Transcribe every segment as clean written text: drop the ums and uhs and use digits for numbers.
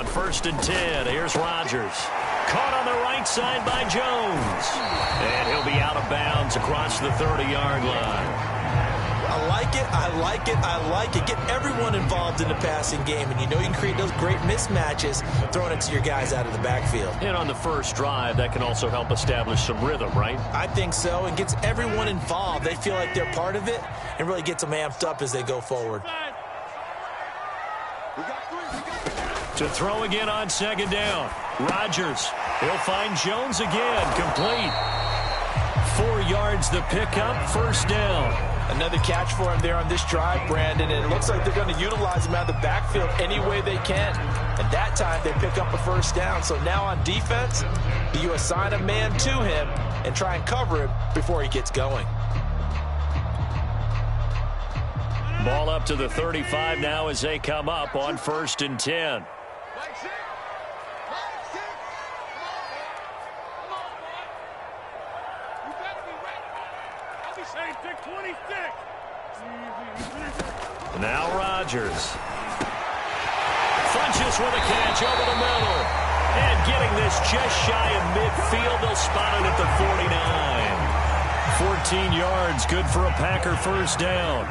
On 1st and 10, here's Rodgers. Caught on the right side by Jones. And he'll be out of bounds across the 30-yard line. I like it, I like it, I like it. Get everyone involved in the passing game, and you know you can create those great mismatches throwing it to your guys out of the backfield. And on the first drive, that can also help establish some rhythm, right? I think so, and gets everyone involved. They feel like they're part of it and really gets them amped up as they go forward. To throw again on 2nd down. Rodgers. He'll find Jones again. Complete. 4 yards the pickup. 1st down. Another catch for him there on this drive, Brandon, and it looks like they're going to utilize him out of the backfield any way they can. And that time they pick up a 1st down. So now on defense, you assign a man to him and try and cover him before he gets going. Ball up to the 35 now as they come up on 1st and 10. Now Rodgers. Funches with a catch over the middle. And getting this just shy of midfield. They'll spot it at the 49. 14 yards, good for a Packer 1st down.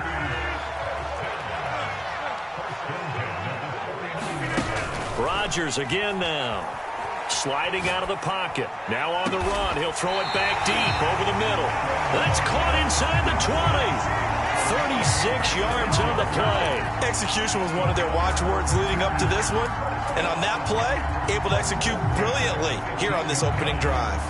Rodgers again now. Sliding out of the pocket. Now on the run. He'll throw it back deep over the middle. That's caught inside the 20. 36 yards on the play. Execution was one of their watchwords leading up to this one. And on that play, able to execute brilliantly here on this opening drive.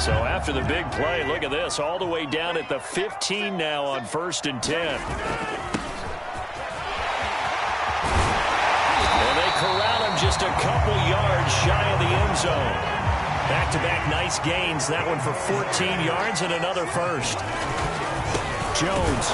So after the big play, look at this. All the way down at the 15 now on 1st and 10. And they corral him just a couple yards shy of the end zone. Back-to-back nice gains. That one for 14 yards and another 1st. Jones.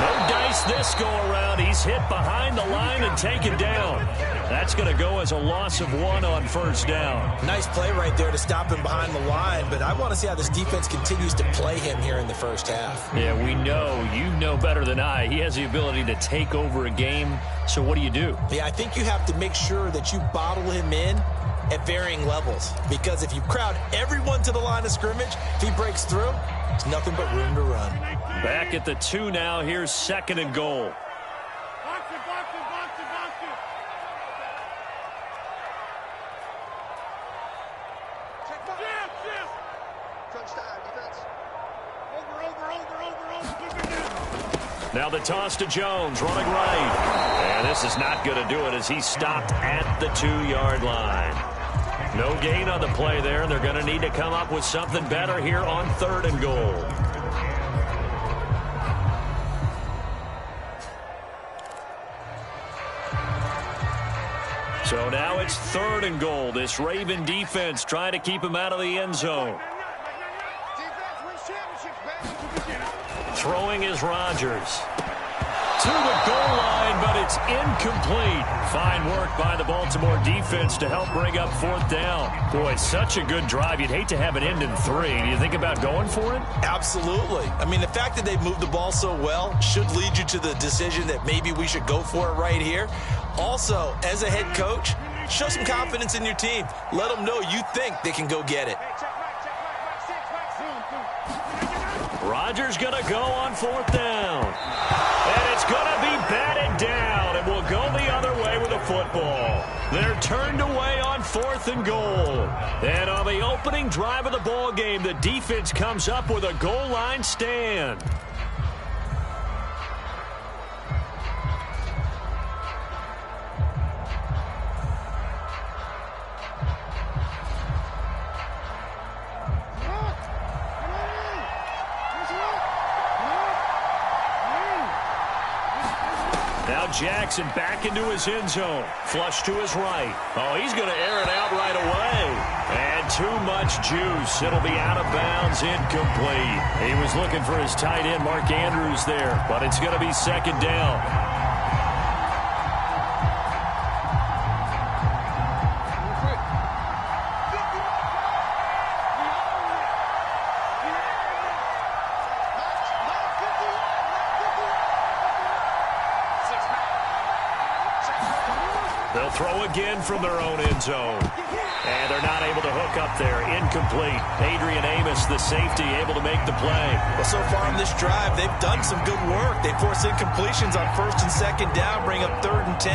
No dice this go-around. He's hit behind the line and taken down. That's going to go as a loss of 1 on 1st down. Nice play right there to stop him behind the line, but I want to see how this defense continues to play him here in the 1st half. Yeah, we know. You know better than I. He has the ability to take over a game. So what do you do? Yeah, I think you have to make sure that you bottle him in at varying levels, because if you crowd everyone to the line of scrimmage, if he breaks through, there's nothing but room to run. Back at the 2 now. Here's 2nd and goal. Now the toss to Jones, running right. And this is not going to do it as he's stopped at the 2-yard line. No gain on the play there. They're going to need to come up with something better here on 3rd and goal. So now it's 3rd and goal. This Raven defense trying to keep him out of the end zone. Throwing is Rodgers. To the goal line, but it's incomplete. Fine work by the Baltimore defense to help bring up 4th down. Boy, it's such a good drive. You'd hate to have it end in 3. Do you think about going for it? Absolutely. I mean, the fact that they've moved the ball so well should lead you to the decision that maybe we should go for it right here. Also, as a head coach, show some confidence in your team. Let them know you think they can go get it. Rodgers going to go on 4th down. And it's going to be batted down, and we'll go the other way with the football. They're turned away on 4th and goal. And on the opening drive of the ball game, the defense comes up with a goal line stand. Now Jackson back into his end zone. Flush to his right. Oh, he's going to air it out right away. And too much juice. It'll be out of bounds, incomplete. He was looking for his tight end, Mark Andrews, there. But it's going to be 2nd down. throw again from their own end zone. And they're not able to hook up there. Incomplete. Adrian Amos, the safety, able to make the play. Well, so far on this drive, they've done some good work. They force incompletions on 1st and 2nd down, bring up 3rd and 10.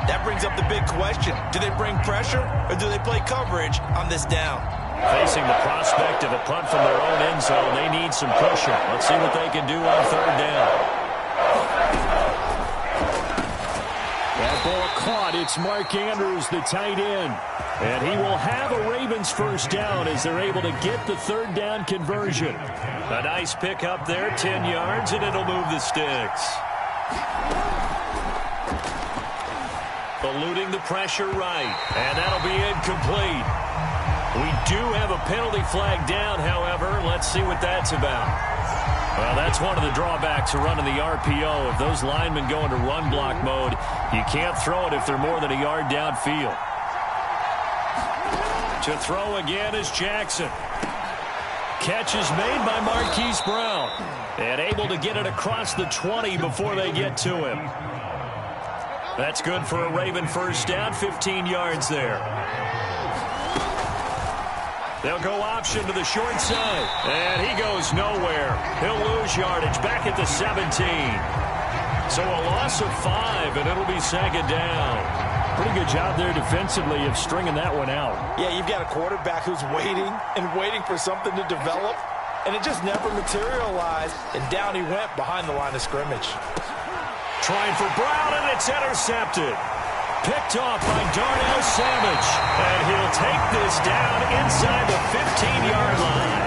That brings up the big question. Do they bring pressure or do they play coverage on this down? Facing the prospect of a punt from their own end zone, they need some pressure. Let's see what they can do on 3rd down. That ball caught. It's Mark Andrews, the tight end. And he will have a Ravens 1st down as they're able to get the 3rd down conversion. A nice pick up there, 10 yards, and it'll move the sticks. Eluding the pressure right, and that'll be incomplete. We do have a penalty flag down, however. Let's see what that's about. Well, that's one of the drawbacks of running the RPO. If those linemen go into run block mode, you can't throw it if they're more than a yard downfield. To throw again is Jackson. Catch is made by Marquise Brown. And able to get it across the 20 before they get to him. That's good for a Raven 1st down, 15 yards there. They'll go option to the short side. And he goes nowhere. He'll lose yardage back at the 17. So a loss of 5, and it'll be 2nd down. Pretty good job there defensively of stringing that one out. Yeah, you've got a quarterback who's waiting and waiting for something to develop, and it just never materialized, and down he went behind the line of scrimmage. Trying for Brown, and it's intercepted. Picked off by Darnell Savage, and he'll take this down inside the 15-yard line.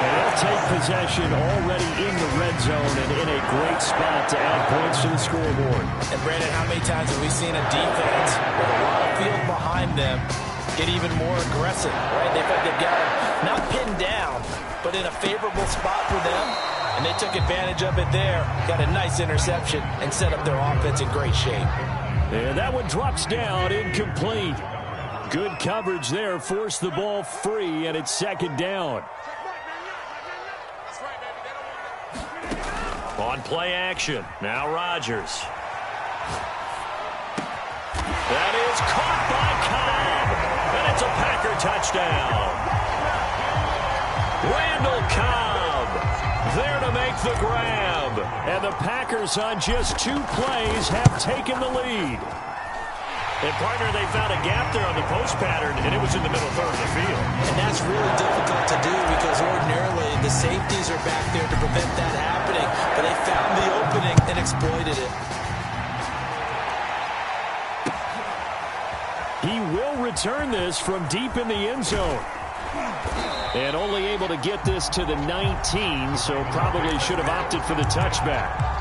And they'll take possession already in the red zone and in a great spot to add points to the scoreboard. And, Brandon, how many times have we seen a defense with a lot of field behind them get even more aggressive, right? They've got them not pinned down, but in a favorable spot for them, and they took advantage of it there, got a nice interception, and set up their offense in great shape. And that one drops down, incomplete. Good coverage there, forced the ball free, and it's 2nd down. On play action, now Rodgers. That is caught by Cobb, and it's a Packer touchdown. Randall Cobb there to make the grab, and the Packers on just 2 plays have taken the lead. And, partner, they found a gap there on the post pattern, and it was in the middle third of the field. And that's really difficult to do because ordinarily the safeties are back there to prevent that happening. But they found the opening and exploited it. He will return this from deep in the end zone. And only able to get this to the 19, so probably should have opted for the touchback.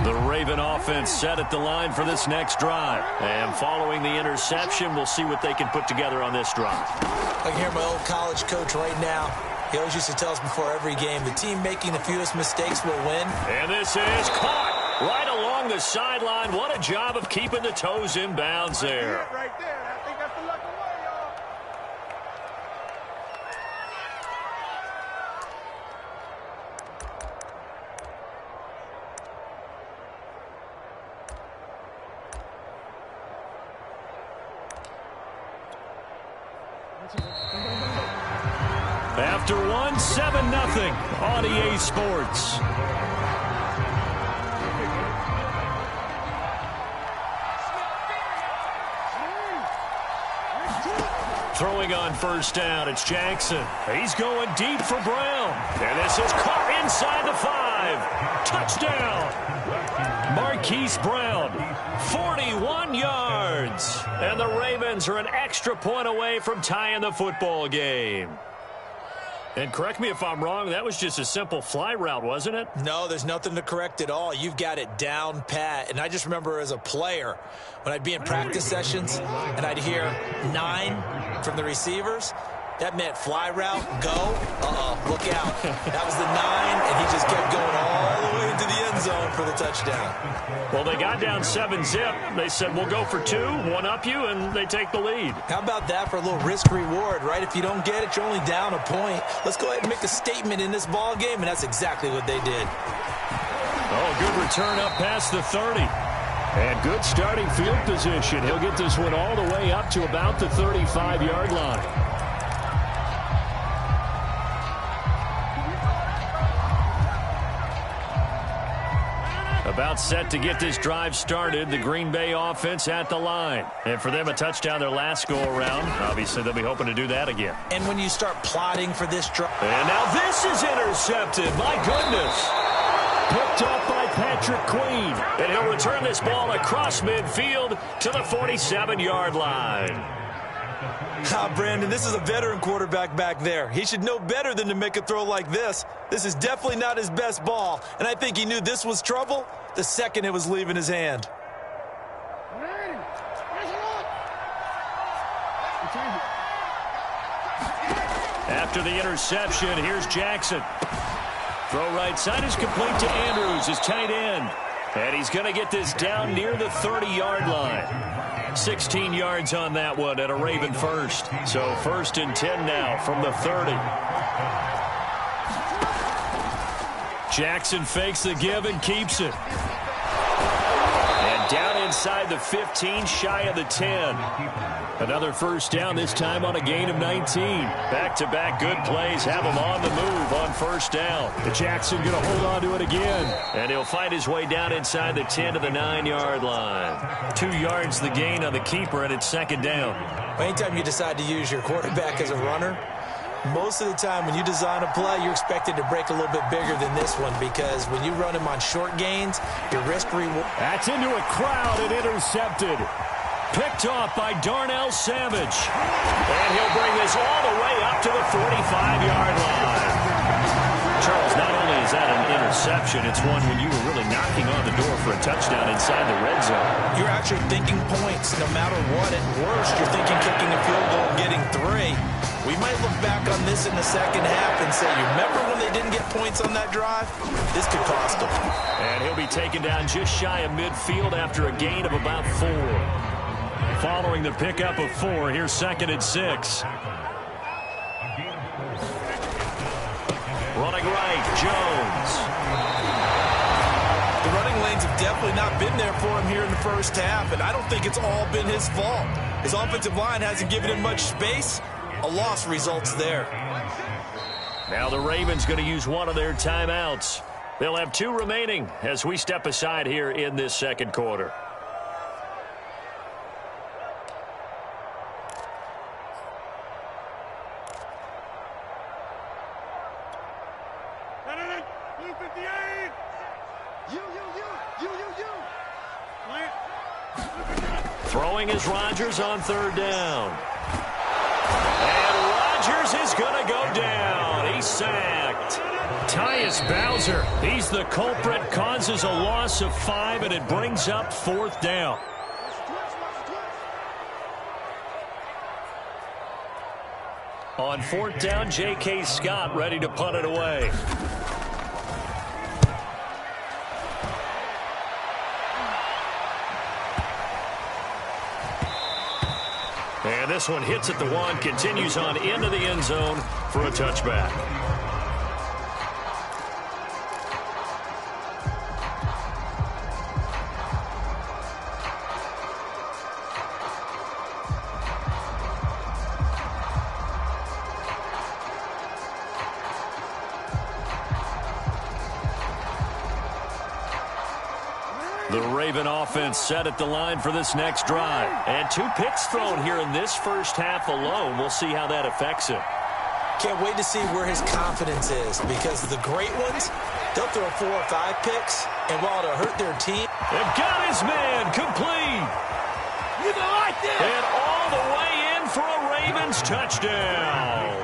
The Raven offense set at the line for this next drive. And following the interception, we'll see what they can put together on this drive. I can hear my old college coach right now. He always used to tell us before every game, the team making the fewest mistakes will win. And this is caught right along the sideline. What a job of keeping the toes in bounds there. Right there. I think that's the lucky way, y'all. After one, 7-0 on EA Sports. Throwing on 1st down, it's Jackson. He's going deep for Brown. And this is caught inside the 5. Touchdown. Marquise Brown, 41 yards. And the Ravens are an extra point away from tying the football game. And correct me if I'm wrong, that was just a simple fly route, wasn't it? No, there's nothing to correct at all. You've got it down pat. And I just remember as a player, when I'd be in practice sessions and I'd hear 9 from the receivers, That meant fly route, go. Look out. That was the 9, and he just kept going all the way into the end zone for the touchdown. Well, they got down 7-zip. They said, we'll go for 2, one up you, and they take the lead. How about that for a little risk-reward, right? If you don't get it, you're only down a point. Let's go ahead and make a statement in this ball game, and that's exactly what they did. Oh, good return up past the 30. And good starting field position. He'll get this one all the way up to about the 35-yard line. About set to get this drive started. The Green Bay offense at the line. And for them, a touchdown their last go-around. Obviously, they'll be hoping to do that again. And when you start plotting for this drive... And now this is intercepted. My goodness. Picked up by Patrick Queen. And he'll return this ball across midfield to the 47-yard line. Brandon, this is a veteran quarterback back there. He should know better than to make a throw like this. This is definitely not his best ball, and I think he knew this was trouble the second it was leaving his hand. After the interception, here's Jackson. Throw right side is complete to Andrews, his tight end. And he's going to get this down near the 30-yard line. 16 yards on that one at a Raven first. So 1st and 10 now from the 30. Jackson fakes the give and keeps it. And down inside the 15, shy of the 10. Another first down, this time on a gain of 19. Back-to-back good plays have him on the move on first down. Jackson going to hold on to it again. And he'll find his way down inside the 10 to the 9-yard line. 2 yards the gain on the keeper, and it's 2nd down. Anytime you decide to use your quarterback as a runner, most of the time when you design a play, you're expected to break a little bit bigger than this one, because when you run him on short gains, your risk-reward... That's into a crowd and intercepted. Picked off by Darnell Savage. And he'll bring this all the way up to the 45-yard line. Charles, not only is that an interception, it's one when you were really knocking on the door for a touchdown inside the red zone. You're actually thinking points no matter what. At worst, you're thinking kicking a field goal and getting 3. We might look back on this in the second half and say, you remember when they didn't get points on that drive? This could cost them. And he'll be taken down just shy of midfield after a gain of about 4. Following the pickup of 4, here's 2nd and 6. Running right, Jones. The running lanes have definitely not been there for him here in the first half, and I don't think it's all been his fault. His offensive line hasn't given him much space. A loss results there. Now the Ravens going to use one of their timeouts. They'll have 2 remaining as we step aside here in this second quarter. Throwing is Rodgers on 3rd down. And Rodgers is going to go down. He's sacked. Tyus Bowser, he's the culprit, causes a loss of 5, and it brings up 4th down. On 4th down, J.K. Scott ready to punt it away. And this one hits at the 1, continues on into the end zone for a touchback. The Raven offense set at the line for this next drive. And 2 picks thrown here in this first half alone. We'll see how that affects him. Can't wait to see where his confidence is, because the great ones, they'll throw 4 or 5 picks, and while it'll hurt their team... They've got his man complete. You don't like this. And all the way in for a Ravens touchdown.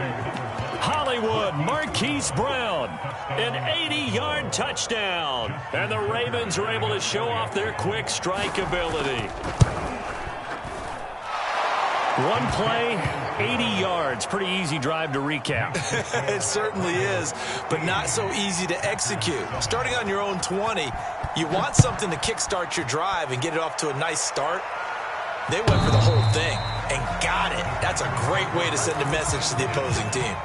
Hollywood Marquise Brown, an 80-yard touchdown. And the Ravens are able to show off their quick strike ability. One play, 80 yards. Pretty easy drive to recap. It certainly is, but not so easy to execute. Starting on your own 20, you want something to kickstart your drive and get it off to a nice start. They went for the whole thing and got it. That's a great way to send a message to the opposing team.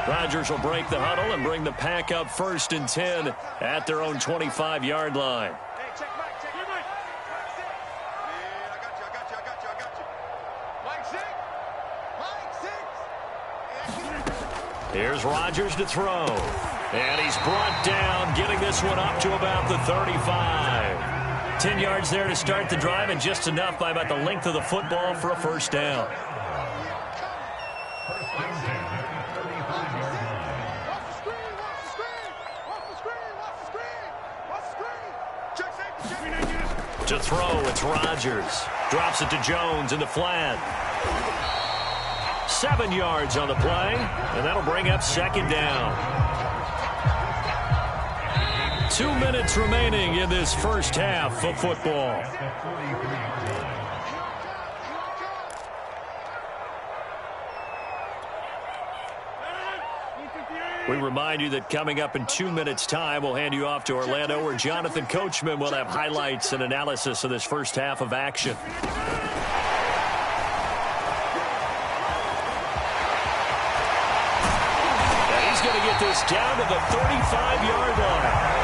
Rodgers will break the huddle and bring the pack up 1st and 10 at their own 25-yard line. Here's Rodgers to throw. And he's brought down, getting this one up to about the 35. 10 yards there to start the drive, and just enough by about the length of the football for a first down. To throw, it's Rodgers. Drops it to Jones in the flat. 7 yards on the play, and that'll bring up 2nd down. 2 minutes remaining in this first half of football. We remind you that coming up in 2 minutes' time, we'll hand you off to Orlando, where Jonathan Coachman will have highlights and analysis of this first half of action. This down to the 35-yard line.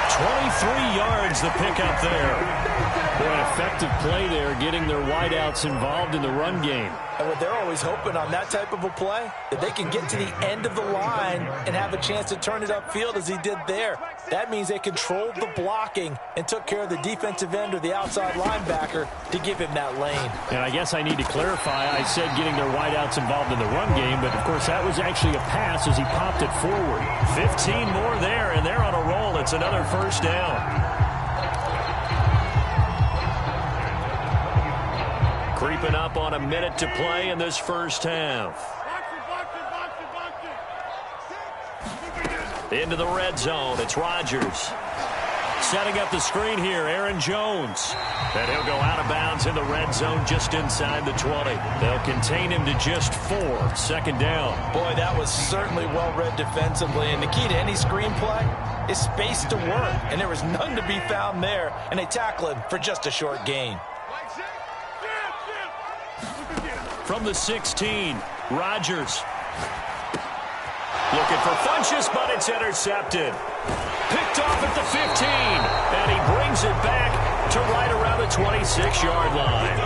23 yards the pickup there. Boy, an effective play there, getting their wideouts involved in the run game. And what they're always hoping on that type of a play, that they can get to the end of the line and have a chance to turn it upfield as he did there. That means they controlled the blocking and took care of the defensive end or the outside linebacker to give him that lane. And I guess I need to clarify, I said getting their wideouts involved in the run game, but of course that was actually a pass as he popped it forward. 15 more there, and they're on a roll. It's another first down. Creeping up on a minute to play in this first half. Into the red zone, it's Rodgers. Setting up the screen here, Aaron Jones. And he'll go out of bounds in the red zone just inside the 20. They'll contain him to just 4. 2nd down. Boy, that was certainly well read defensively. And the key to any screenplay is space to work. And there was none to be found there. And they tackle him for just a short gain. From the 16, Rodgers. Looking for Funchess, but it's intercepted. Picked off at the 15, and he brings it back to right around the 26-yard line.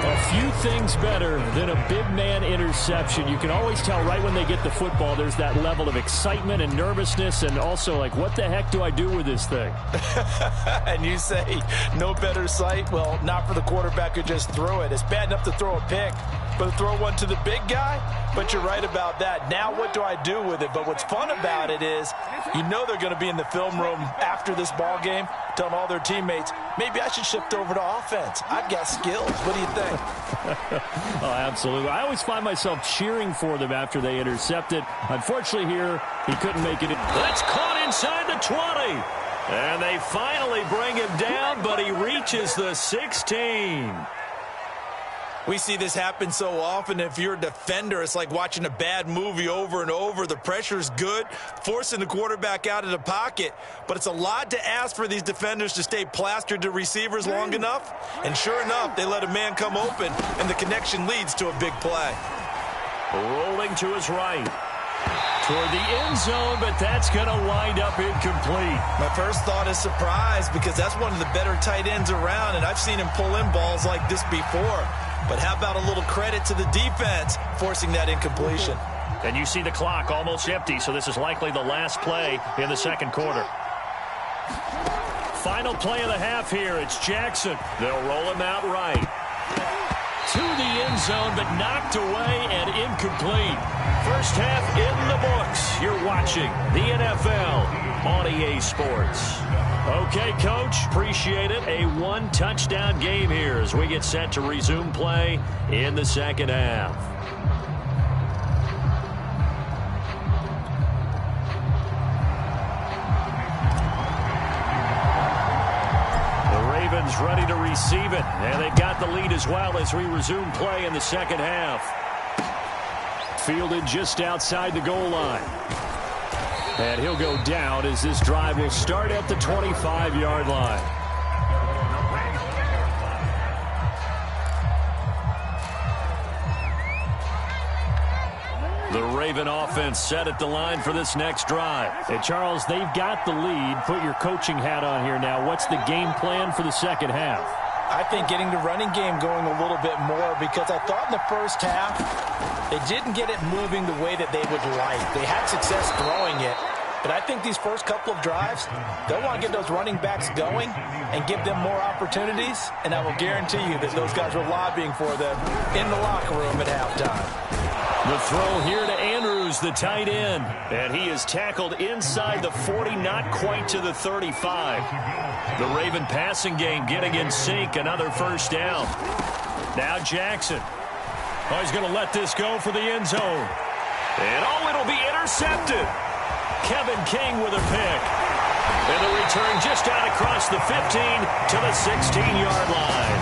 A few things better than a big man interception. You can always tell right when they get the football, there's that level of excitement and nervousness, and also like, what the heck do I do with this thing? And you say, no better sight? Well, not for the quarterback who just threw it. It's bad enough to throw a pick, but to throw one to the big guy? But you're right about that. Now what do I do with it? But what's fun about it is, you know they're going to be in the film room after this ball game, telling all their teammates, maybe I should shift over to offense. I've got skills. What do you think? Oh, absolutely. I always find myself cheering for them after they intercept it. Unfortunately here, he couldn't make it. That's caught inside the 20. And they finally bring him down, but he reaches the 16. We see this happen so often. If you're a defender, it's like watching a bad movie over and over. The pressure's good, forcing the quarterback out of the pocket. But it's a lot to ask for these defenders to stay plastered to receivers long enough. And sure enough, they let a man come open, and the connection leads to a big play. Rolling to his right. Toward the end zone, but that's going to wind up incomplete. My first thought is surprise, because that's one of the better tight ends around, and I've seen him pull in balls like this before. But how about a little credit to the defense forcing that incompletion? And you see the clock almost empty, so this is likely the last play in the second quarter. Final play of the half here. It's Jackson. They'll roll him out right. To the end zone, but knocked away and incomplete. First half in the books. You're watching the NFL on EA Sports. Okay, Coach, appreciate it. A one-touchdown game here as we get set to resume play in the second half. Ravens ready to receive it. And they've got the lead as well as we resume play in the second half. Fielded just outside the goal line. And he'll go down as this drive will start at the 25-yard line. The Raven offense set at the line for this next drive. And Charles, they've got the lead. Put your coaching hat on here now. What's the game plan for the second half? I think getting the running game going a little bit more, because I thought in the first half they didn't get it moving the way that they would like. They had success throwing it. But I think these first couple of drives, they'll want to get those running backs going and give them more opportunities. And I will guarantee you that those guys were lobbying for them in the locker room at halftime. The throw here to Andrews, the tight end. And he is tackled inside the 40, not quite to the 35. The Raven passing game getting in sync, another first down. Now Jackson. Oh, he's going to let this go for the end zone. And oh, it'll be intercepted. Kevin King with a pick. And the return just out across the 15 to the 16-yard line.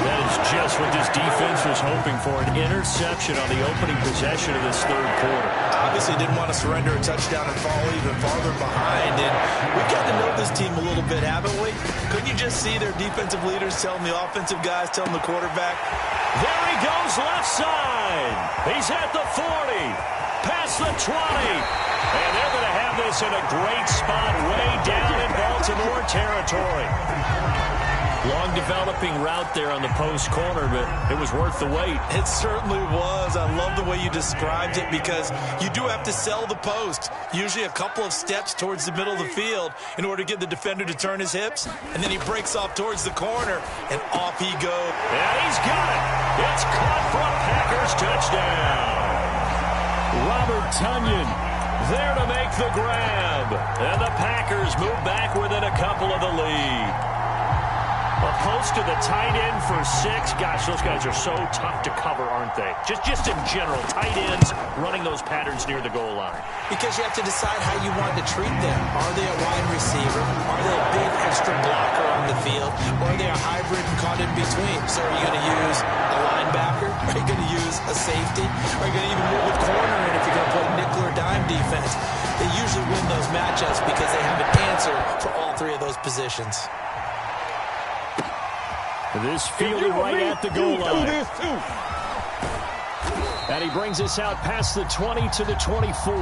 That is just what this defense was hoping for, an interception on the opening possession of this third quarter. Obviously didn't want to surrender a touchdown and fall even farther behind. And we've got to know this team a little bit, haven't we? Couldn't you just see their defensive leaders telling the offensive guys, telling the quarterback? There he goes left side. He's at the 40, past the 20. And they're going to have this in a great spot way down in Baltimore territory. Long developing route there on the post corner, but it was worth the wait. It certainly was. I love the way you described it, because you do have to sell the post. Usually a couple of steps towards the middle of the field in order to get the defender to turn his hips. And then he breaks off towards the corner, and off he goes. And he's got it. It's caught for a Packers touchdown. Robert Tonyan there to make the grab. And the Packers move back within a couple of the lead. A post to the tight end for 6. Gosh, those guys are so tough to cover, aren't they? Just in general, tight ends running those patterns near the goal line. Because you have to decide how you want to treat them. Are they a wide receiver? Are they a big extra blocker on the field? Or are they a hybrid and caught in between? So are you going to use a linebacker? Are you going to use a safety? Are you going to even move with corner in if you're going to play nickel or dime defense? They usually win those matchups because they have an answer for all three of those positions. This fielded right at the goal line. And he brings us out past the 20 to the 24.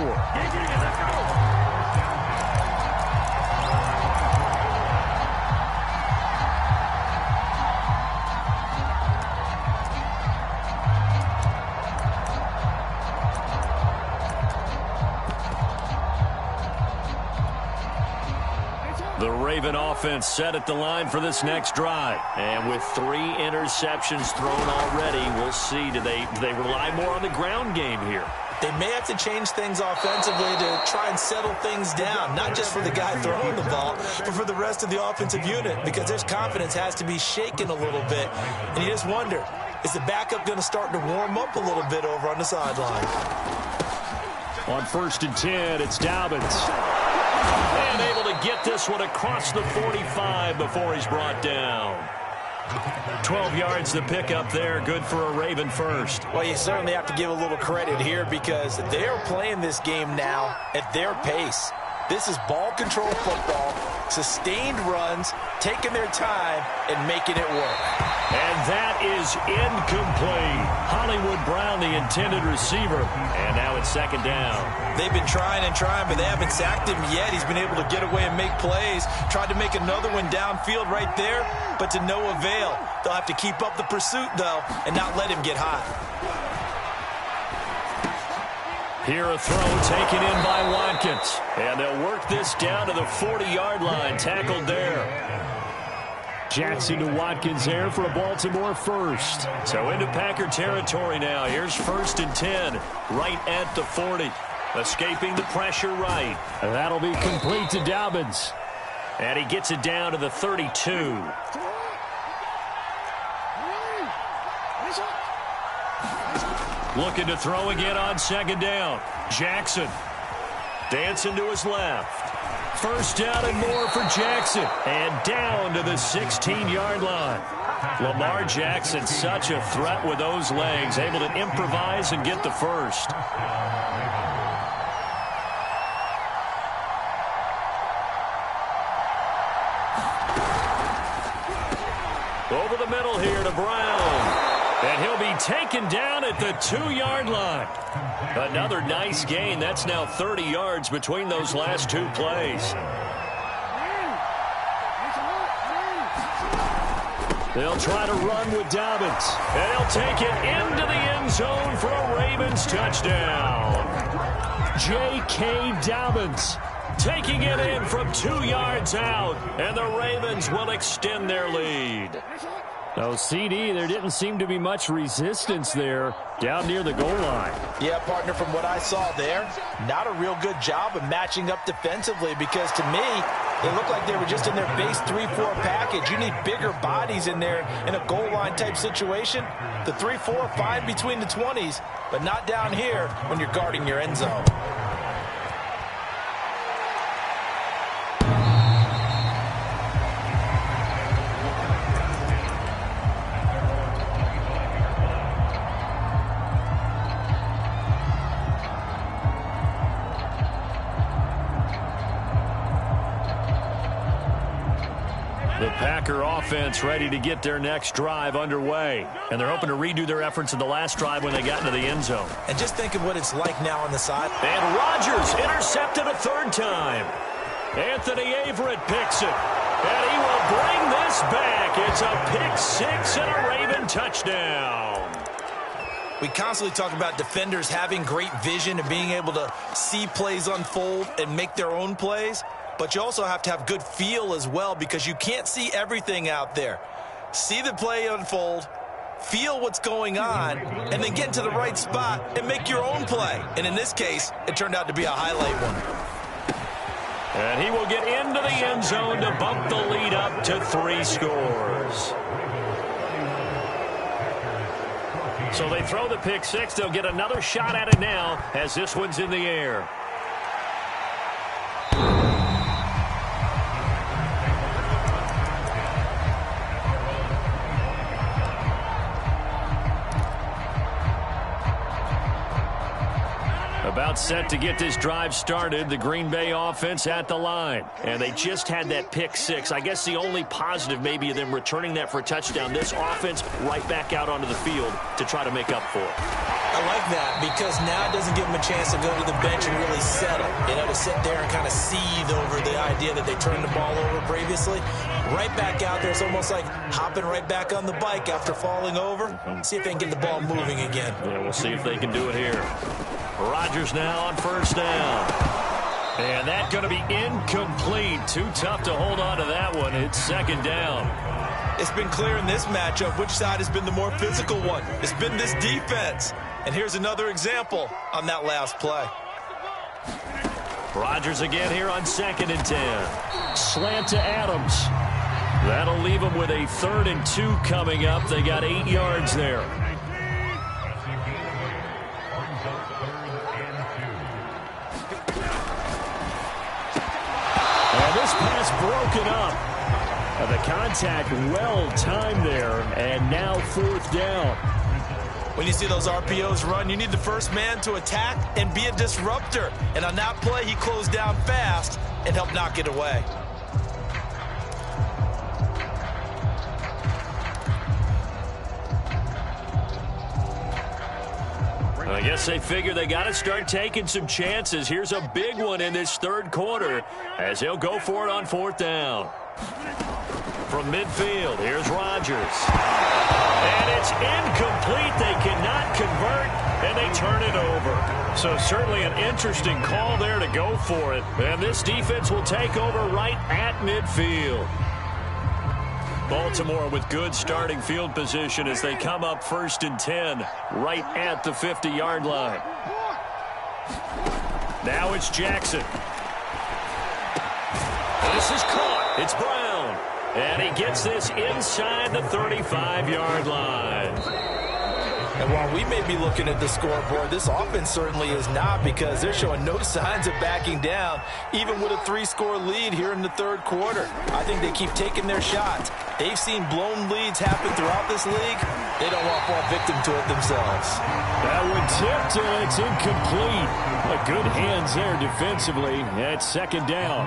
The Raven offense set at the line for this next drive. And with 3 interceptions thrown already, we'll see. Do they rely more on the ground game here? They may have to change things offensively to try and settle things down, not just for the guy throwing the ball, but for the rest of the offensive unit, because their confidence has to be shaken a little bit. And you just wonder, is the backup going to start to warm up a little bit over on the sideline? On 1st and 10, it's Dobbins. And able to get this one across the 45 before he's brought down. 12 yards to pick up there. Good for a Raven first. Well, you certainly have to give a little credit here, because they're playing this game now at their pace. This is ball control football, sustained runs, taking their time, and making it work. And that is incomplete. Hollywood Brown, the intended receiver. And now it's 2nd down. They've been trying and trying, but they haven't sacked him yet. He's been able to get away and make plays. Tried to make another one downfield right there, but to no avail. They'll have to keep up the pursuit, though, and not let him get hot. Here a throw taken in by Watkins. And they'll work this down to the 40-yard line. Tackled there. Jackson to Watkins there for a Baltimore first. So into Packer territory now. Here's 1st and 10, right at the 40. Escaping the pressure right. And that'll be complete to Dobbins. And he gets it down to the 32. Looking to throw again on 2nd down. Jackson dancing to his left. first down and more for Jackson. And down to the 16-yard line. Lamar Jackson, such a threat with those legs, able to improvise and get the first. Over the middle here to Brown. And he'll be taken down at the 2-yard line. Another nice gain. That's now 30 yards between those last two plays. They'll try to run with Dobbins. And he'll take it into the end zone for a Ravens touchdown. J.K. Dobbins taking it in from 2 yards out. And the Ravens will extend their lead. Oh, CD, there didn't seem to be much resistance there down near the goal line. Yeah, partner, from what I saw there, not a real good job of matching up defensively because to me, it looked like they were just in their base 3-4 package. You need bigger bodies in there in a goal line type situation. The 3-4 fine between the 20s, but not down here when you're guarding your end zone. The Packer offense ready to get their next drive underway. And they're hoping to redo their efforts in the last drive when they got into the end zone. And just think of what it's like now on the side. And Rodgers intercepted a third time. Anthony Averett picks it. And he will bring this back. It's a pick six and a Raven touchdown. We constantly talk about defenders having great vision and being able to see plays unfold and make their own plays. But you also have to have good feel as well because you can't see everything out there. See the play unfold, feel what's going on, and then get into the right spot and make your own play. And in this case, it turned out to be a highlight one. And he will get into the end zone to bump the lead up to 3 scores. So they throw the pick six. They'll get another shot at it now as this one's in the air. About set to get this drive started, the Green Bay offense at the line. And they just had that pick six. I guess the only positive maybe of them returning that for a touchdown. This offense right back out onto the field to try to make up for it. I like that because now it doesn't give them a chance to go to the bench and really settle. You know, to sit there and kind of seethe over the idea that they turned the ball over previously. Right back out there. It's almost like hopping right back on the bike after falling over. See if they can get the ball moving again. Yeah, we'll see if they can do it here. Rodgers now on first down. And that's going to be incomplete. Too tough to hold on to that one. It's second down. It's been clear in this matchup which side has been the more physical one. It's been this defense. And here's another example on that last play. Rodgers again here on 2nd and 10. Slant to Adams. That'll leave them with a 3rd and 2 coming up. They got 8 yards there. And this pass broken up. The contact well timed there, and now 4th down. When you see those RPOs run, you need the first man to attack and be a disruptor. And on that play, he closed down fast and helped knock it away. I guess they figure they got to start taking some chances. Here's a big one in this 3rd quarter as he'll go for it on 4th down. From midfield, here's Rodgers. And it's incomplete. They cannot convert, and they turn it over. So certainly an interesting call there to go for it. And this defense will take over right at midfield. Baltimore with good starting field position as they come up 1st and 10 right at the 50-yard line. Now it's Jackson. This is caught. It's Brown. And he gets this inside the 35-yard line. And while we may be looking at the scoreboard, this offense certainly is not, because they're showing no signs of backing down, even with a 3-score lead here in the third quarter. I think they keep taking their shots. They've seen blown leads happen throughout this league. They don't want to fall victim to it themselves. That one tipped, and it's incomplete. But good hands there defensively at second down.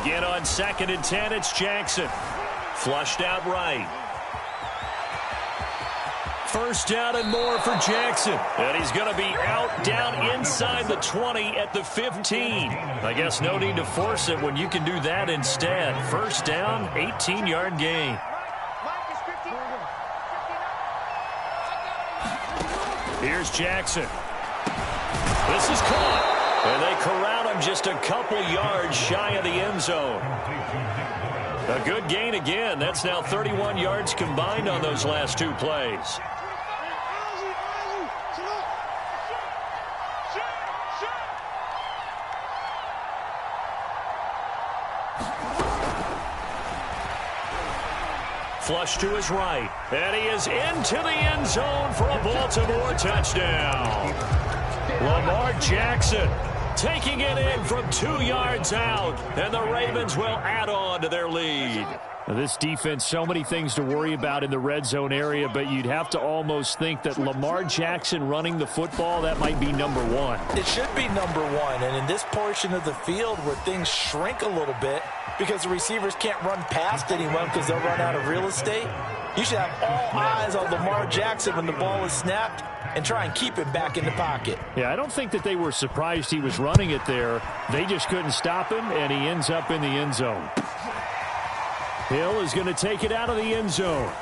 Again on 2nd and 10, it's Jackson. Flushed out right. First down and more for Jackson. And he's going to be out down inside the 20 at the 15. I guess no need to force it when you can do that instead. First down, 18-yard gain. Here's Jackson. This is caught. And they corral him just a couple yards shy of the end zone. A good gain again. That's now 31 yards combined on those last 2 plays. Flush to his right. And he is into the end zone for a Baltimore touchdown. Lamar Jackson taking it in from 2 yards out. And the Ravens will add on to their lead. Now, this defense, so many things to worry about in the red zone area, but you'd have to almost think that Lamar Jackson running the football, that might be number 1. It should be number 1, and in this portion of the field where things shrink a little bit because the receivers can't run past anyone because they'll run out of real estate, you should have all eyes on Lamar Jackson when the ball is snapped and try and keep him back in the pocket. Yeah, I don't think that they were surprised he was running it there. They just couldn't stop him, and he ends up in the end zone. Hill is going to take it out of the end zone.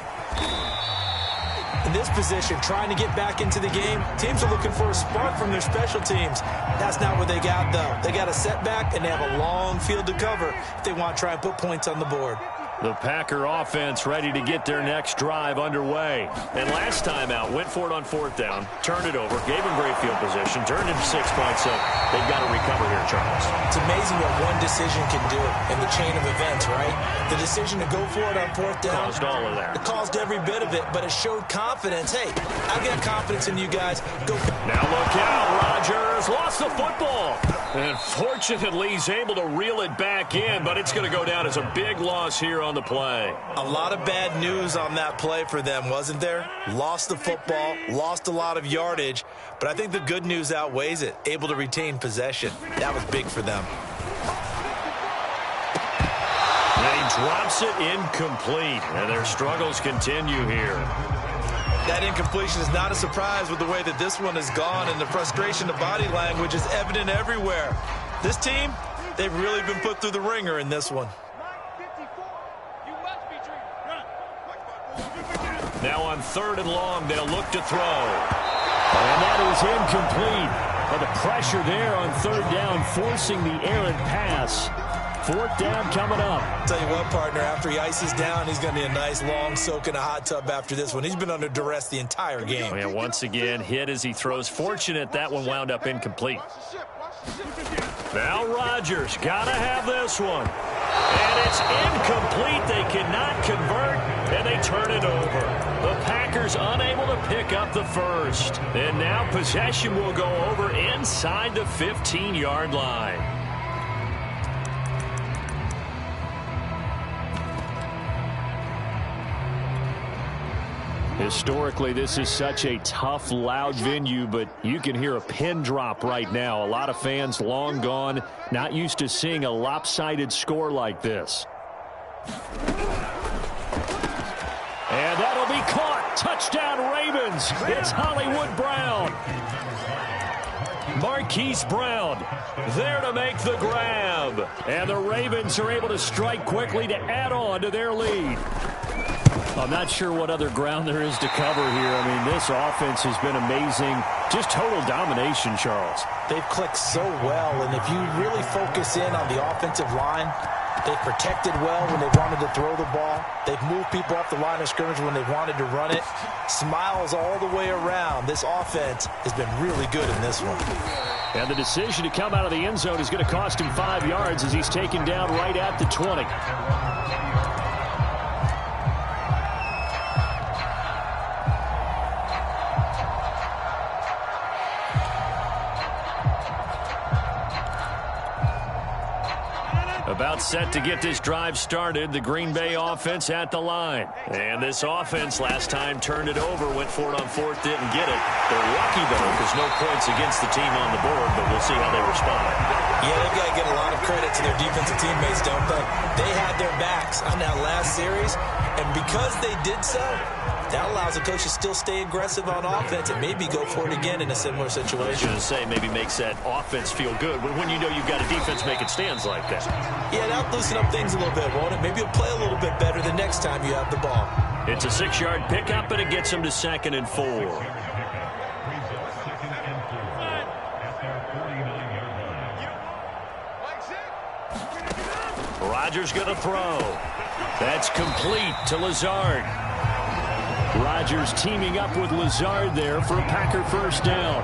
In this position, trying to get back into the game, teams are looking for a spark from their special teams. That's not what they got, though. They got a setback, and they have a long field to cover if they want to try and put points on the board. The Packer offense ready to get their next drive underway. And last time out, went for it on 4th down, turned it over, gave him great field position, turned into 6 points, so they've got to recover here, Charles. It's amazing what one decision can do in the chain of events, right? The decision to go for it on 4th down. Caused all of that. It caused every bit of it, but it showed confidence. Hey, I've got confidence in you guys. Go. Now look out, Rodgers lost the football. And fortunately, he's able to reel it back in, but it's going to go down as a big loss here on the play. A lot of bad news on that play for them, wasn't there? Lost the football, lost a lot of yardage, but I think the good news outweighs it. Able to retain possession. That was big for them. And he drops it incomplete, and their struggles continue here. That incompletion is not a surprise with the way that this one has gone, and the frustration of body language is evident everywhere. This team, they've really been put through the ringer in this one. Now on 3rd and long, they'll look to throw. And that is incomplete. But the pressure there on 3rd down, forcing the errant pass. 4th down coming up. Tell you what, partner, after he ices down, he's going to need a nice long soak in a hot tub after this one. He's been under duress the entire game. And once again, hit as he throws. Fortunate that one wound up incomplete. Now Rodgers got to have this one. And it's incomplete. They cannot convert, and they turn it over. The Packers unable to pick up the first. And now possession will go over inside the 15-yard line. Historically, this is such a tough, loud venue, but you can hear a pin drop right now. A lot of fans long gone, not used to seeing a lopsided score like this. And that'll be caught. Touchdown, Ravens. It's Hollywood Brown. Marquise Brown there to make the grab. And the Ravens are able to strike quickly to add on to their lead. I'm not sure what other ground there is to cover here. I mean, this offense has been amazing. Just total domination, Charles. They've clicked so well, and if you really focus in on the offensive line, they've protected well when they wanted to throw the ball. They've moved people off the line of scrimmage when they wanted to run it. Smiles all the way around. This offense has been really good in this one. And the decision to come out of the end zone is going to cost him 5 yards as he's taken down right at the 20. About set to get this drive started, the Green Bay offense at the line. And this offense last time turned it over, went for it on fourth, didn't get it. They're lucky, though, because no points against the team on the board, but we'll see how they respond. Yeah, they've got to give a lot of credit to their defensive teammates, don't they? They had their backs on that last series, and because they did so, that allows the coach to still stay aggressive on offense and maybe go for it again in a similar situation. I was going to say, maybe makes that offense feel good when you know you've got a defense making stands like that. Yeah, that'll loosen up things a little bit, won't it? Maybe you'll play a little bit better the next time you have the ball. It's a 6-yard pickup, and it gets them to 2nd and 4. Rodgers going to throw. That's complete to Lazard. Rodgers teaming up with Lazard there for a Packer first down.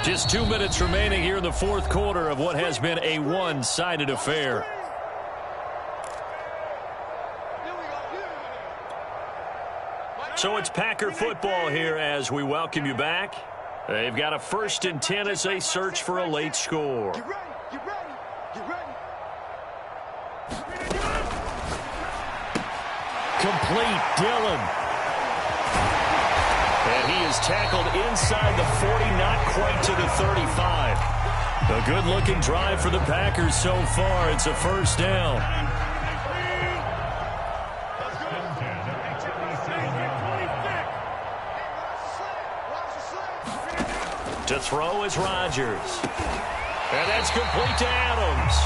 Just 2 minutes remaining here in the fourth quarter of what has been a one-sided affair. So it's Packer football here as we welcome you back. They've got a 1st and 10 as they search for a late score. Get ready, get ready, get ready. Complete, Dillon. And he is tackled inside the 40, not quite to the 35. A good-looking drive for the Packers so far. It's a first down. To throw is Rodgers. And that's complete to Adams.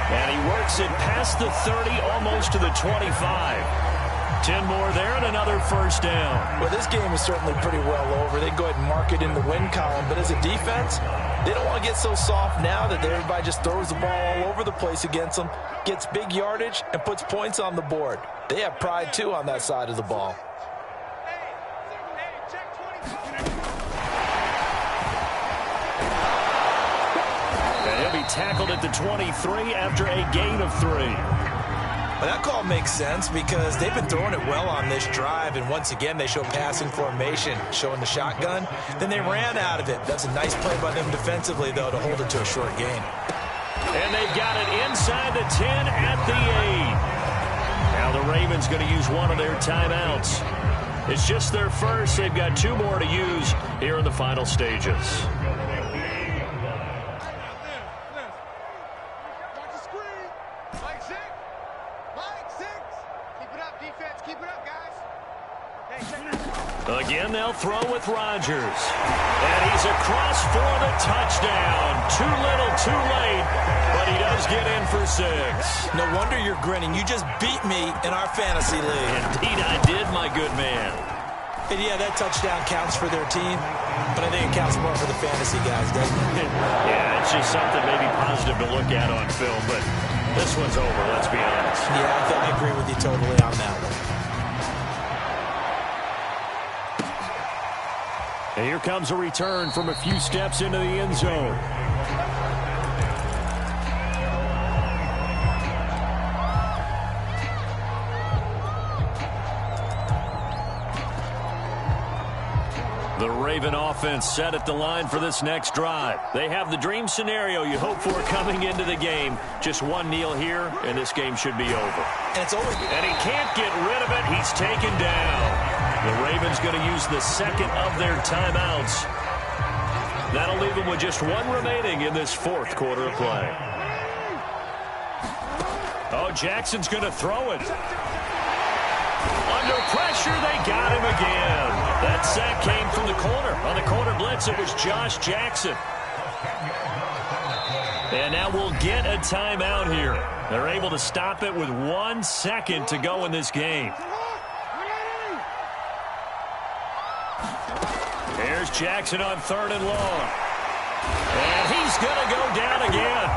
And he works it past the 30, almost to the 25. 10 more there and another first down. Well, this game is certainly pretty well over. They can go ahead and mark it in the win column. But as a defense, they don't want to get so soft now that everybody just throws the ball all over the place against them, gets big yardage, and puts points on the board. They have pride, too, on that side of the ball. Tackled at the 23 after a gain of 3. Well, that call makes sense because they've been throwing it well on this drive, and once again they show passing formation, showing the shotgun. Then they ran out of it. That's a nice play by them defensively, though, to hold it to a short gain. And they've got it inside the 10 at the 8. Now the Ravens going to use one of their timeouts. It's just their first. They've got 2 more to use here in the final stages. Again, they'll throw with Rodgers. And he's across for the touchdown. Too little, too late, but he does get in for 6. No wonder you're grinning. You just beat me in our fantasy league. Indeed, I did, my good man. And yeah, that touchdown counts for their team, but I think it counts more for the fantasy guys, doesn't it? Yeah, it's just something maybe positive to look at on film, but this one's over, let's be honest. Yeah, I agree with you totally on that one. And here comes a return from a few steps into the end zone. The Raven offense set at the line for this next drive. They have the dream scenario you hope for coming into the game. Just one kneel here, and this game should be over. And he can't get rid of it. He's taken down. The Ravens going to use the second of their timeouts. That'll leave them with just 1 remaining in this fourth quarter of play. Oh, Jackson's going to throw it. Under pressure, they got him again. That sack came from the corner. On the corner blitz, it was Josh Jackson. And now we'll get a timeout here. They're able to stop it with 1 second to go in this game. Here's Jackson on 3rd and long. And he's going to go down again.